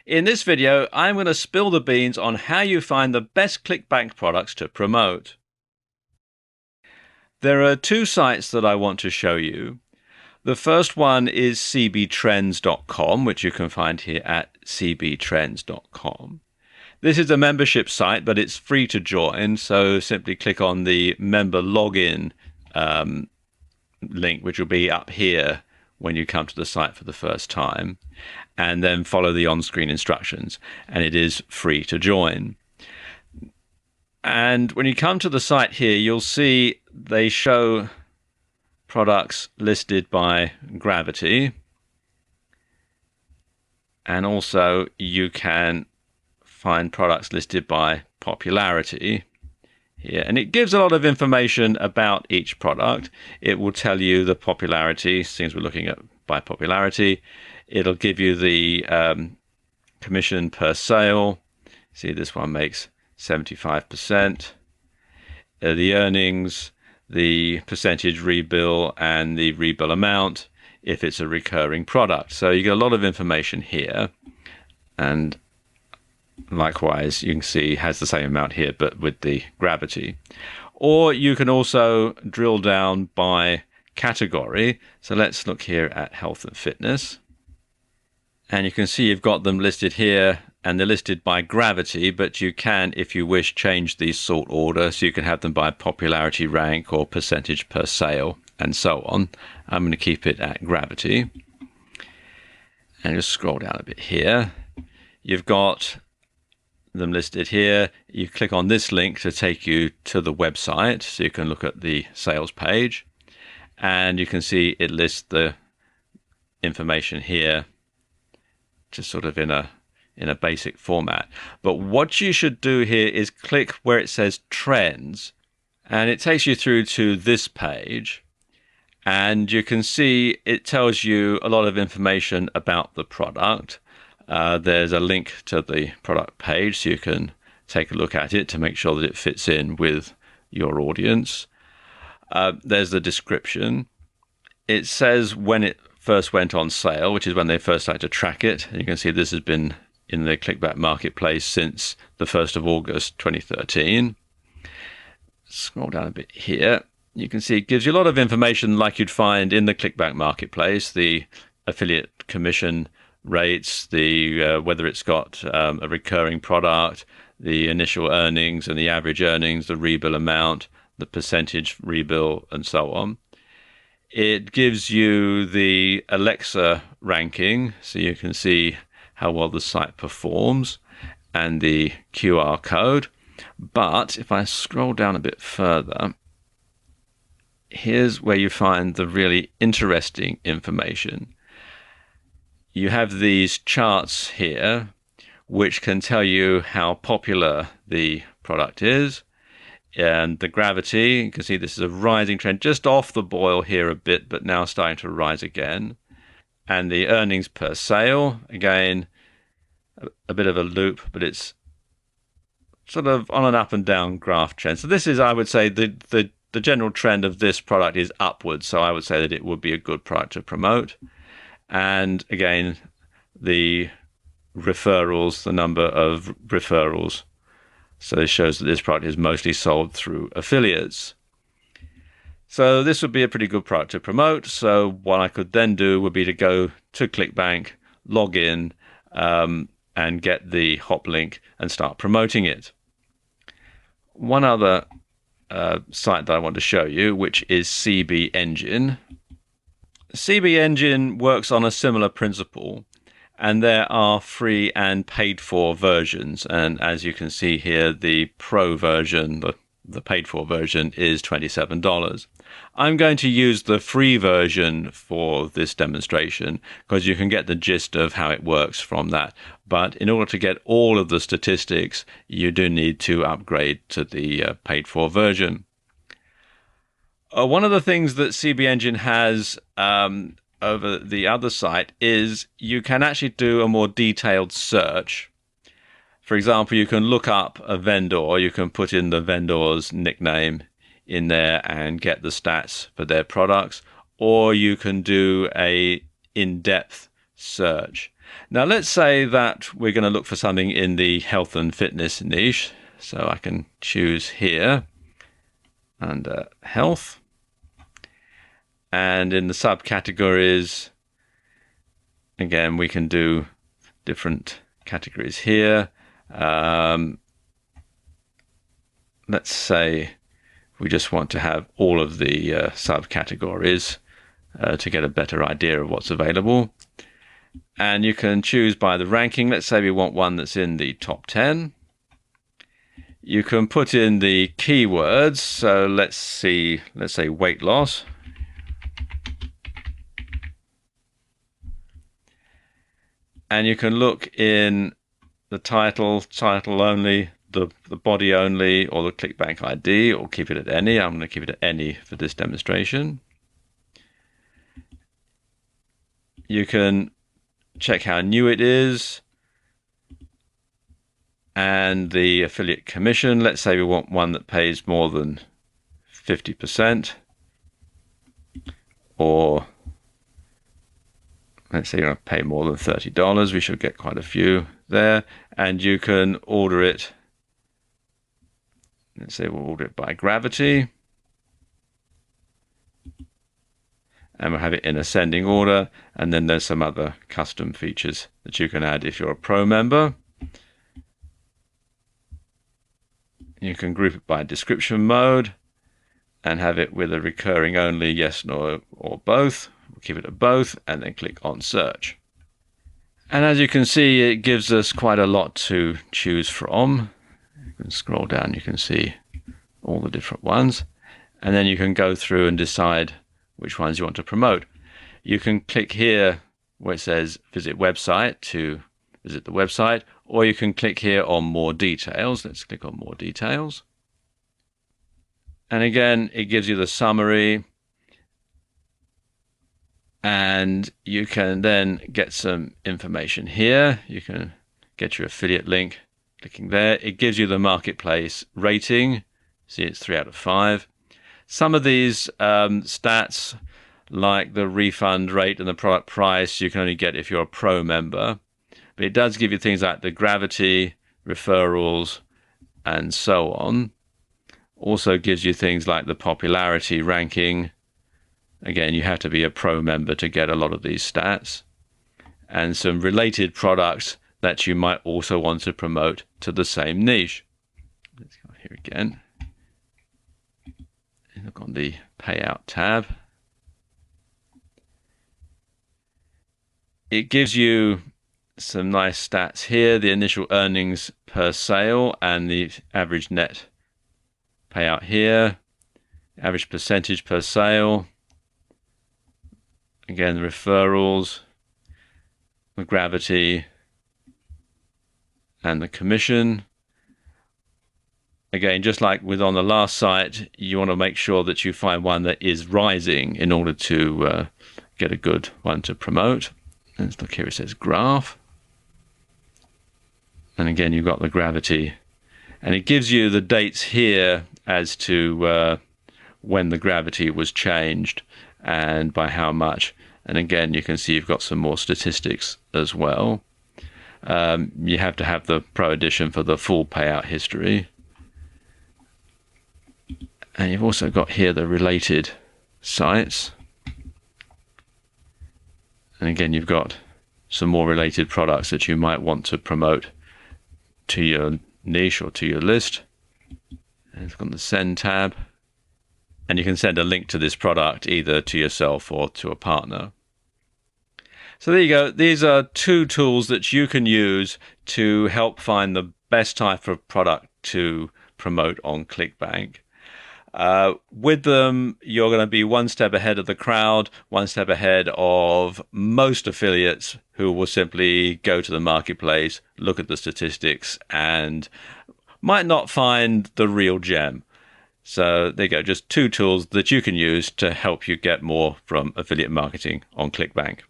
In this video, I'm going to spill the beans on how you find the best ClickBank products to promote. There are two sites that I want to show you. The first one is cbtrends.com, which you can find here at cbtrends.com. This is a membership site, but it's free to join, so simply click on the member login link, which will be up here when you come to the site for the first time, and then follow the on-screen instructions, and it is free to join. And when you come to the site here, you'll see they show products listed by gravity, and also you can find products listed by popularity here, and it gives a lot of information about each product. It will tell you the popularity, since we're looking at by popularity. It'll give you the commission per sale. See, this one makes 75%. The earnings, the percentage rebill, and the rebill amount if it's a recurring product. So you get a lot of information here, and likewise, you can see it has the same amount here, but with the gravity. Or you can also drill down by category. So let's look here at health and fitness. And you can see you've got them listed here, and they're listed by gravity, but you can, if you wish, change the sort order. So you can have them by popularity rank or percentage per sale, and so on. I'm going to keep it at gravity. And just scroll down a bit here. You've got them listed here. You click on this link to take you to the website, so you can look at the sales page, and you can see it lists the information here, just sort of in a basic format. But what you should do here is click where it says trends, and it takes you through to this page, and you can see it tells you a lot of information about the product. There's a link to the product page, so you can take a look at it to make sure that it fits in with your audience. There's the description. It says when it first went on sale, which is when they first started to track it. And you can see this has been in the ClickBank marketplace since the 1st of August 2013. Scroll down a bit here. You can see it gives you a lot of information like you'd find in the ClickBank marketplace, the affiliate commission rates, the whether it's got a recurring product, the initial earnings and the average earnings, the rebill amount, the percentage rebill, and so on. It gives you the Alexa ranking, so you can see how well the site performs, and the QR code. But if I scroll down a bit further, here's where you find the really interesting information. You have these charts here, which can tell you how popular the product is. And the gravity, you can see this is a rising trend, just off the boil here a bit, but now starting to rise again. And the earnings per sale, again, a bit of a loop, but it's sort of on an up and down graph trend. So this is, I would say, the general trend of this product is upwards. So I would say that it would be a good product to promote. And again, the referrals, the number of referrals. So this shows that this product is mostly sold through affiliates. So this would be a pretty good product to promote. So what I could then do would be to go to ClickBank, log in, and get the hop link and start promoting it. One other site that I want to show you, which is CB Engine. CB Engine works on a similar principle, and there are free and paid for versions. And as you can see here, the pro version, the paid for version, is $27. I'm going to use the free version for this demonstration because you can get the gist of how it works from that. But in order to get all of the statistics, you do need to upgrade to the paid for version. One of the things that CB Engine has over the other site is you can actually do a more detailed search. For example, you can look up a vendor, you can put in the vendor's nickname in there and get the stats for their products, or you can do a in-depth search. Now, let's say that we're going to look for something in the health and fitness niche. So I can choose here under health. And in the subcategories, again, we can do different categories here. Let's say we just want to have all of the subcategories to get a better idea of what's available. And you can choose by the ranking. Let's say we want one that's in the top 10. You can put in the keywords. So let's say weight loss. And you can look in the title only, the body only, or the ClickBank ID, or keep it at any. I'm going to keep it at any for this demonstration. You can check how new it is and the affiliate commission. Let's say we want one that pays more than 50%, or let's say you're going to pay more than $30. We should get quite a few there. And you can order it. Let's say we'll order it by gravity. And we'll have it in ascending order. And then there's some other custom features that you can add if you're a pro member. You can group it by description mode and have it with a recurring only, yes, no, or both. We'll keep it at both and then click on search. And as you can see, it gives us quite a lot to choose from. You can scroll down, you can see all the different ones. And then you can go through and decide which ones you want to promote. You can click here where it says visit website to visit the website, or you can click here on more details. Let's click on more details. And again, it gives you the summary. And you can then get some information here. You can get your affiliate link, clicking there. It gives you the marketplace rating. See, it's 3 out of 5. Some of these stats, like the refund rate and the product price, you can only get if you're a pro member. But it does give you things like the gravity, referrals, and so on. Also gives you things like the popularity ranking. Again, you have to be a pro member to get a lot of these stats. And some related products that you might also want to promote to the same niche. Let's go here again. And look on the payout tab. It gives you some nice stats here, the initial earnings per sale and the average net payout here, average percentage per sale. Again, the referrals, the gravity, and the commission. Again, just like with on the last site, you want to make sure that you find one that is rising in order to get a good one to promote. Let's look here, it says graph. And again, you've got the gravity. And it gives you the dates here as to when the gravity was changed and by how much. And again, you can see you've got some more statistics as well. You have to have the Pro Edition for the full payout history. And you've also got here the related sites. And again, you've got some more related products that you might want to promote to your niche or to your list. And it's got the send tab. And you can send a link to this product either to yourself or to a partner. So there you go. These are 2 tools that you can use to help find the best type of product to promote on ClickBank. With them, you're going to be one step ahead of the crowd, one step ahead of most affiliates who will simply go to the marketplace, look at the statistics, and might not find the real gem. So there you go, just 2 tools that you can use to help you get more from affiliate marketing on ClickBank.